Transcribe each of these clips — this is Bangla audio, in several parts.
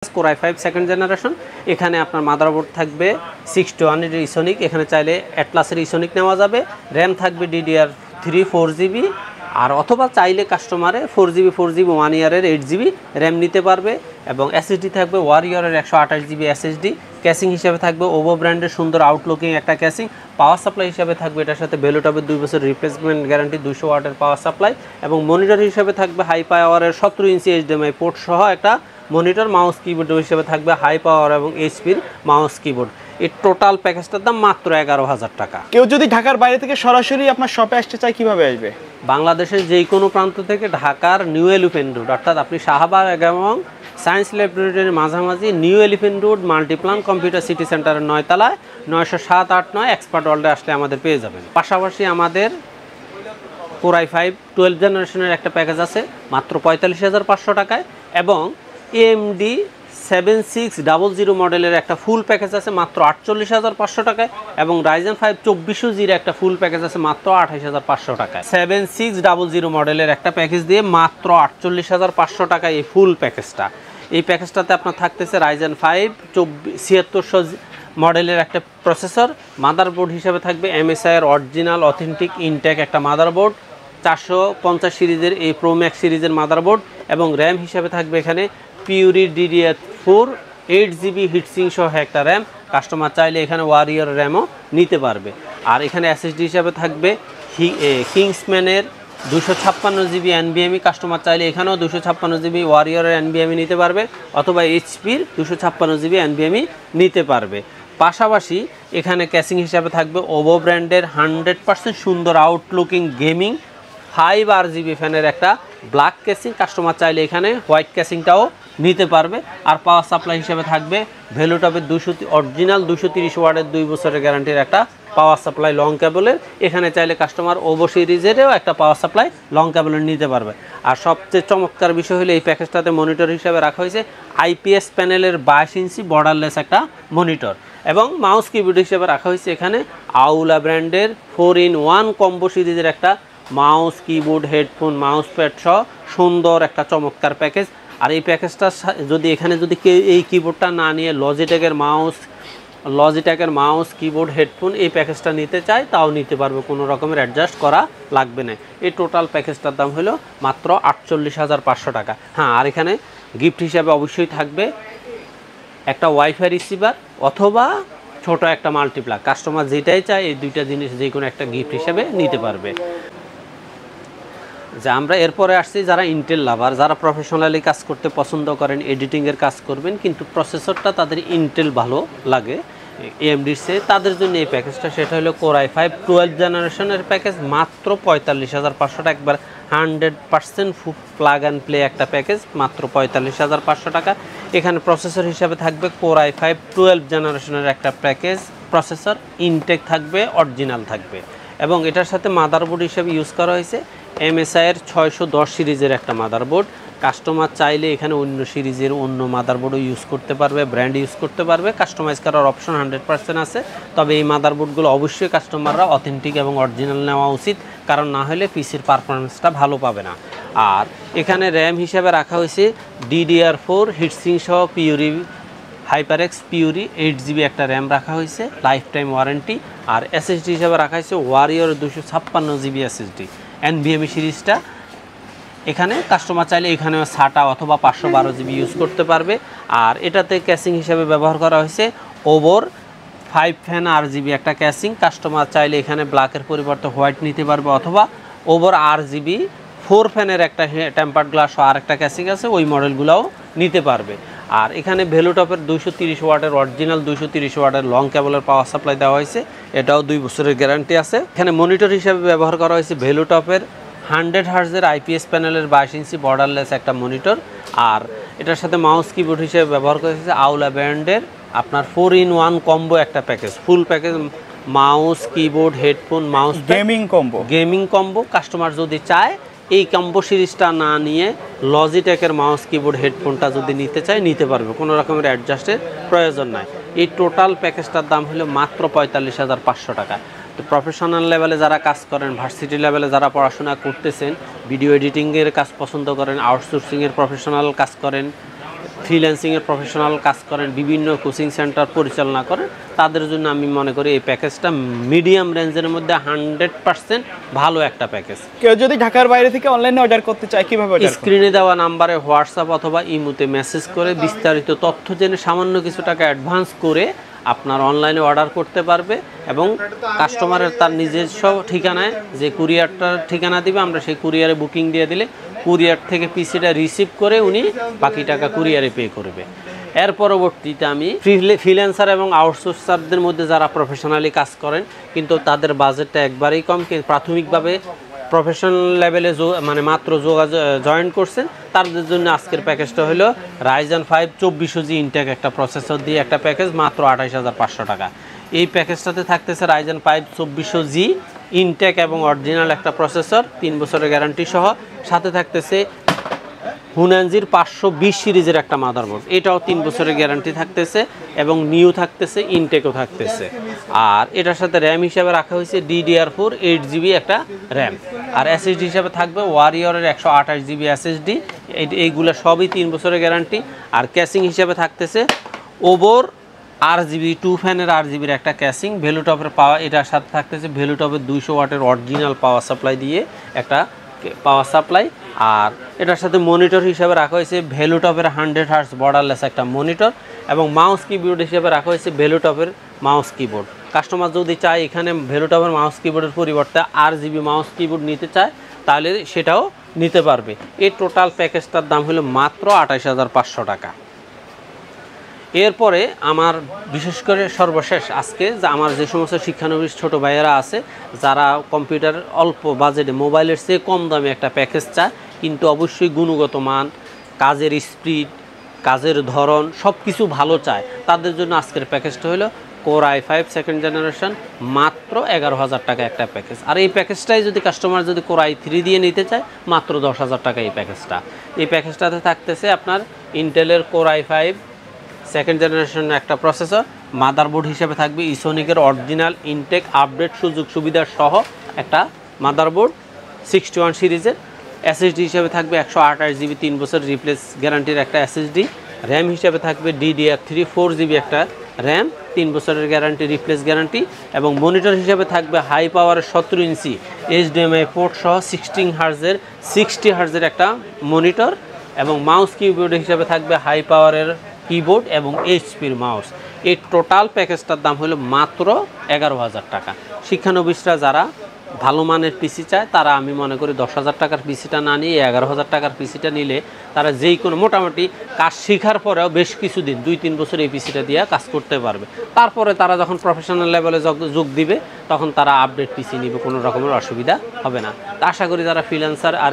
Core i5 second generation. এখানে আপনার মাদারবোর্ড থাকবে 6-1 এর ইসোনিক, এখানে চাইলে অ্যাটলাসের ইসোনিক নেওয়া যাবে। র্যাম থাকবে DDR3 4GB, আর অথবা চাইলে কাস্টমারে 4GB 1 ইয়ারের 8GB র্যাম নিতে পারবে। এবং SSD থাকবে ওয়ারিয়রের 128GB SSD। ক্যাসিং হিসাবে থাকবে ওভো ব্র্যান্ডের সুন্দর আউটলুকিং একটা ক্যাসিং। পাওয়ার সাপ্লাই হিসাবে থাকবে এটার সাথে ভ্যালুটপের 2 বছর রিপ্লেসমেন্ট গ্যারান্টি, 200 ওয়াটের পাওয়ার সাপ্লাই। এবং মনিটর হিসাবে থাকবে হাই পাওয়ারের 17 ইঞ্চি HDMI পোর্ট সহ একটা মনিটর। মাউস কিবোর্ড হিসেবে থাকবে হাই পাওয়ার এবং এইচপির মাউস কিবোর্ড। এই টোটাল প্যাকেজটার দাম মাত্র 11,000 টাকা। কেউ যদি ঢাকার বাইরে থেকে সরাসরি আপনার শপে আসতে চায় কিভাবে আসবে? বাংলাদেশের যে কোনো প্রান্ত থেকে ঢাকার নিউ এলিফ্যান্ট রোড, অর্থাৎ আপনি শাহবাগ এবং সায়েন্স ল্যাবরেটরির মাঝামাঝি new elephant road Multiplan computer city সেন্টারের 9 তলায় 907-8-9 এক্সপার্ট ওয়ার্ল্ডে আসলে আমাদের পেয়ে যাবেন। পাশাপাশি আমাদের Core i5 12 জেনারেশনের একটা প্যাকেজ আছে মাত্র 45,500 টাকায়, এবং AMD 7600 মডেলের একটা ফুল প্যাকেজ আছে মাত্র 48,500 টাকায়, এবং Ryzen 5 2400 একটা ফুল প্যাকেজ আছে মাত্র 28,500 টাকায়। 7600 মডেলের একটা প্যাকেজ দিয়ে মাত্র 48,500 টাকায় এই ফুল প্যাকেজটা। এই প্যাকেজটাতে আপনার থাকতেছে Ryzen 5 7600 মডেলের একটা প্রসেসর, মাদারবোর্ড হিসেবে থাকবে MSI এর অরিজিনাল অথেন্টিক ইনটেক একটা মাদারবোর্ড, 450 সিরিজের এই প্রো ম্যাক্স সিরিজের মাদারবোর্ড, এবং র্যাম হিসেবে থাকবে এখানে পিউরি DDR4 8GB হিটসিং সহ একটা র্যাম। কাস্টমার চাইলে এখানে ওয়ারিয়র র্যামও নিতে পারবে। আর এখানে SSD হিসাবে থাকবে কিংসম্যানের 256GB NVMe। কাস্টমার চাইলে এখানেও 256GB ওয়ারিয়রের NVMe নিতে পারবে, অথবা HPর 256GB NVMe নিতে পারবে। পাশাপাশি এখানে ক্যাসিং হিসাবে থাকবে ওভো ব্র্যান্ডের 100% সুন্দর আউটলুকিং গেমিং 5RGB ফ্যানের একটা ব্ল্যাক ক্যাসিং। কাস্টমার চাইলে এখানে হোয়াইট ক্যাসিংটাও নিতে পারবে। আর পাওয়ার সাপ্লাই হিসেবে থাকবে ভ্যালুটপের অরিজিনাল 230 ওয়াটের 2 বছরের গ্যারান্টির একটা পাওয়ার সাপ্লাই লং কেবলের। এখানে চাইলে কাস্টমার ওভো সিরিজেরও একটা পাওয়ার সাপ্লাই লং কেবলের নিতে পারবে। আর সবচেয়ে চমৎকার বিষয় হলো এই প্যাকেজটাতে মনিটর হিসেবে রাখা হয়েছে IPS প্যানেলের 22 ইঞ্চি বর্ডারলেস একটা মনিটর, এবং মাউস কিবোর্ড হিসেবে রাখা হয়েছে এখানে আউলা ব্র্যান্ডের 4-in-1 কম্বো সিরিজের একটা mouse keyboard headphone mouse pad সহ সুন্দর একটা চমৎকার প্যাকেজ। আর এই প্যাকেজটা যদি কেউ এই কিবোর্ডটা না নিয়ে লজিটেকের মাউস কিবোর্ড হেডফোন এই প্যাকেজটা নিতে চায়, তাও নিতে পারবে, কোনো রকমের অ্যাডজাস্ট করা লাগবে না। এই টোটাল প্যাকেজটার দাম হলো মাত্র 48,500 টাকা। হ্যাঁ, আর এখানে গিফট হিসাবে অবশ্যই থাকবে একটা ওয়াইফাই রিসিভার অথবা ছোট একটা মাল্টিপ্লাগ। কাস্টমার যেটাই চায় এই দুইটা জিনিস যে কোনো একটা গিফট হিসেবে নিতে পারবে। যে আমরা এরপরে আসছি যারা ইন্টেল লাভার, যারা প্রফেশনালি কাজ করতে পছন্দ করেন, এডিটিংয়ের কাজ করবেন, কিন্তু প্রসেসরটা তাদের ইন্টেল ভালো লাগে AMDর চেয়ে, তাদের জন্য এই প্যাকেজটা। সেটা হলো Core i5 12 জেনারেশনের প্যাকেজ মাত্র 45,500 টাকা। একবার 100% প্লাগ অ্যান্ড প্লে একটা প্যাকেজ মাত্র 45,500 টাকা। এখানে প্রসেসর হিসাবে থাকবে Core i5 12 জেনারেশনের একটা প্যাকেজ প্রসেসর, ইনটেক থাকবে, অরিজিনাল থাকবে, এবং এটার সাথে মাদারবোর্ড হিসেবে ইউজ করা হয়েছে MSI এর 610 সিরিজের একটা মাদারবোর্ড। কাস্টমার চাইলে এখানে অন্য সিরিজের অন্য মাদারবোর্ডও ইউজ করতে পারবে, ব্র্যান্ড ইউজ করতে পারবে, কাস্টমাইজ করার অপশন 100% আছে। তবে এই মাদারবোর্ডগুলো অবশ্যই কাস্টমাররা অথেন্টিক এবং অরিজিনাল নেওয়া উচিত, কারণ না হলে পিসির পারফরমেন্সটা ভালো পাবে না। আর এখানে র্যাম হিসেবে রাখা হয়েছে DDR4 হিটসিং সহ পিউরি HyperX পিউরি 8GB একটা র্যাম রাখা হয়েছে, লাইফ টাইম ওয়ারেন্টি। আর SSD হিসেবে রাখা হয়েছে ওয়ারিয়র 256GB SSD NVMe সিরিজটা। এখানে কাস্টমার চাইলে এখানেও SATA অথবা 512GB ইউজ করতে পারবে। আর এটাতে ক্যাসিং হিসেবে ব্যবহার করা হয়েছে ওভোর 5 ফ্যান RGB একটা ক্যাসিং। কাস্টমার চাইলে এখানে ব্ল্যাকের পরিবর্তে হোয়াইট নিতে পারবে, অথবা ওভোর RGB 4 ফ্যানের একটা টেম্পার্ড গ্লাস আর একটা ক্যাসিং আছে, ওই মডেলগুলোও নিতে পারবে। আর এখানে ভ্যালুটপের 230 ওয়াটের অরিজিনাল 230 ওয়াটের লং কেবলের পাওয়ার সাপ্লাই দেওয়া হয়েছে, এটাও 2 বছরের গ্যারান্টি আছে। এখানে মনিটর হিসেবে ব্যবহার করা হয়েছে ভ্যালুটপের 100 হার্জের IPS প্যানেলের 22 ইঞ্চি বর্ডারলেস একটা মনিটর। আর এটার সাথে মাউস কিবোর্ড হিসেবে ব্যবহার করা হয়েছে আউলা ব্র্যান্ডের আপনার 4-in-1 কম্বো একটা package, full package, mouse keyboard headphone mouse gaming combo. Customer যদি চায় এই কম্বো সিরিজটা না নিয়ে লজিটেকের মাউস কিবোর্ড হেডফোনটা যদি নিতে চায় নিতে পারবে, কোনো রকমের অ্যাডজাস্টের প্রয়োজন নাই। এই টোটাল প্যাকেজটার দাম হলো মাত্র 45,500 টাকা। তো প্রফেশনাল লেভেলে যারা কাজ করেন, ভার্সিটি লেভেলে যারা পড়াশোনা করতেছেন, ভিডিও এডিটিংয়ের কাজ পছন্দ করেন, আউটসোর্সিংয়ের প্রফেশনাল কাজ করেন, ফ্রিল্যান্সিংয়ের প্রফেশনাল কাজ করেন, বিভিন্ন কোচিং সেন্টার পরিচালনা করেন, তাদের জন্য আমি মনে করি এই প্যাকেজটা মিডিয়াম রেঞ্জের মধ্যে 100% ভালো একটা প্যাকেজ। কেউ যদি ঢাকার বাইরে থেকে অনলাইনে অর্ডার করতে চায় কিভাবে অর্ডার করবে? স্ক্রিনে দেওয়া নাম্বারে হোয়াটসঅ্যাপ অথবা ইমোতে মেসেজ করে বিস্তারিত তথ্য জেনে সামান্য কিছু টাকা অ্যাডভান্স করে আপনার অনলাইনে অর্ডার করতে পারবে এবং কাস্টমারের তার নিজস্ব ঠিকানায় যে কুরিয়ারটার ঠিকানা দিবে আমরা সেই কুরিয়ারে বুকিং দিয়ে দিলে কুরিয়ার থেকে পিসিটা রিসিভ করে উনি বাকি টাকা কুরিয়ারে পে করবে। এর পরবর্তীতে আমি ফ্রিল্যান্সার এবং আউটসোর্সারদের মধ্যে যারা প্রফেশনালি কাজ করেন কিন্তু তাদের বাজেটটা একবারেই কম, প্রাথমিকভাবে প্রফেশনাল লেভেলে মানে মাত্র জয়েন করছেন, তাদের জন্য আজকের প্যাকেজটা হলো Ryzen 5 2400G ইনটেক একটা প্রসেসর দিয়ে একটা প্যাকেজ মাত্র 28500 টাকা। এই প্যাকেজটাতে থাকতেছে Ryzen 5 2400G ইনটেক এবং অরিজিনাল একটা প্রসেসর 3 বছরের গ্যারান্টি সহ, সাথে থাকতেছে হুনানজির 520 সিরিজের একটা মাদারবোর্ড, এটাও 3 বছরের গ্যারান্টি থাকতেছে এবং নিউ থাকতেছে, ইনটেকও থাকতেছে। আর এটার সাথে র্যাম হিসাবে রাখা হয়েছে DDR4 8GB একটা র্যাম, আর SSD হিসাবে থাকবে ওয়ারিয়রের 128GB SSD। এইগুলো সবই 3 বছরের গ্যারান্টি। আর ক্যাসিং হিসাবে থাকতেছে ওভর RGB 2 ফ্যানের RGBর একটা ক্যাসিং, ভ্যালুটপের পাওয়ার, এটার সাথে থাকতেছে ভ্যালুটপের 200 ওয়াটের অরিজিনাল পাওয়ার সাপ্লাই দিয়ে একটা পাওয়ার সাপ্লাই। আর এটার সাথে মনিটর হিসাবে রাখা হয়েছে ভ্যালুটপের 100 হার্টজ বর্ডারলেস একটা মনিটর এবং মাউস কিবোর্ড হিসাবে রাখা হয়েছে ভ্যালুটপের মাউস কিবোর্ড। কাস্টমার যদি চায় এখানে ভ্যালুটপের মাউস কিবোর্ডের পরিবর্তে RGB মাউস কিবোর্ড নিতে চায় তাহলে সেটাও নিতে পারবে। এই টোটাল প্যাকেজটার দাম হলো মাত্র 28500 টাকা। এরপরে আমার বিশেষ করে সর্বশেষ আজকে আমার যে সমস্ত শিক্ষানবিশ ছোট ভাইয়েরা আছে যারা কম্পিউটার অল্প বাজেটে মোবাইলের চেয়ে কম দামে একটা প্যাকেজ চায় কিন্তু অবশ্যই গুণগত মান, কাজের স্পিড, কাজের ধরন সব কিছু ভালো চায়, তাদের জন্য আজকের প্যাকেজটা হলো Core i5 সেকেন্ড জেনারেশন মাত্র 11000 টাকা একটা প্যাকেজ। আর এই প্যাকেজটাই যদি কাস্টমার যদি Core i3 দিয়ে নিতে চায় মাত্র 10000 টাকা এই প্যাকেজটা। এই প্যাকেজটাতে থাকতেছে আপনার ইন্টেলের Core i5 সেকেন্ড জেনারেশনের একটা প্রসেসর, মাদারবোর্ড হিসেবে থাকবে ইসোনিকের অরিজিনাল ইনটেক আপডেট সুযোগ সুবিধার সহ একটা মাদারবোর্ড 61 সিরিজের, এসএসডি হিসেবে থাকবে 128GB 3 বছর রিপ্লেস গ্যারান্টির একটা এসএসডি, র্যাম হিসেবে থাকবে DDR3 4GB একটা র্যাম 3 বছরের গ্যারান্টি রিপ্লেস গ্যারান্টি এবং মনিটর হিসেবে থাকবে হাই পাওয়ারের 17 ইঞ্চি HDMI পোর্ট সহ 60 হার্জের একটা মনিটর এবং মাউস কিবোর্ড হিসেবে থাকবে হাই পাওয়ারের কিবোর্ড এবং এইচপির মাউস। এই টোটাল প্যাকেজটার দাম হলো মাত্র 11000 টাকা। শিক্ষানবিশরা যারা ভালো মানের পিসি চায় তারা আমি মনে করি 10000 টাকার পিসিটা না নিয়ে 11000 টাকার পিসিটা নিলে তারা যেই কোনো মোটামুটি কাজ শেখার পরেও বেশ কিছুদিন 2-3 বছর এই পিসিটা দিয়ে কাজ করতে পারবে। তারপরে তারা যখন প্রফেশনাল লেভেলে যোগ দিবে তখন তারা আপডেট পিসি নিবে, কোনো রকমের অসুবিধা হবে না। তা আশা করি যারা ফ্রিল্যান্সার আর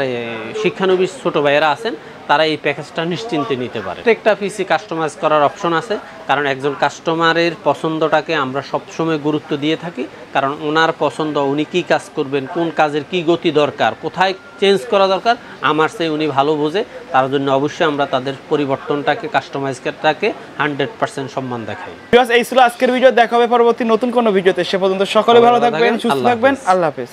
শিক্ষানবিশ ছোটো ভাইয়েরা আছেন তারা এই প্যাকেজটা নিশ্চিন্তে নিতে পারে। প্রত্যেকটা পিসি কাস্টমাইজ করার অপশন আছে, কারণ একজন কাস্টমারের পছন্দটাকে আমরা সবসময় গুরুত্ব দিয়ে থাকি, কারণ ওনার পছন্দ, উনি কি কাজ করবেন, কোন কাজের কি গতি দরকার, কোথায় চেঞ্জ করা দরকার আমার চেয়ে উনি ভালো বোঝে। তার জন্য অবশ্যই আমরা তাদের পরিবর্তনটাকে, কাস্টমাইজটাকে 100% সম্মান দেখাই। এই ছিল আজকের ভিডিও, দেখা হবে পরবর্তী নতুন কোনো ভিডিওতে। সে পর্যন্ত সকলে ভালো থাকবেন, সুস্থ থাকবেন, আল্লাহ হাফেজ।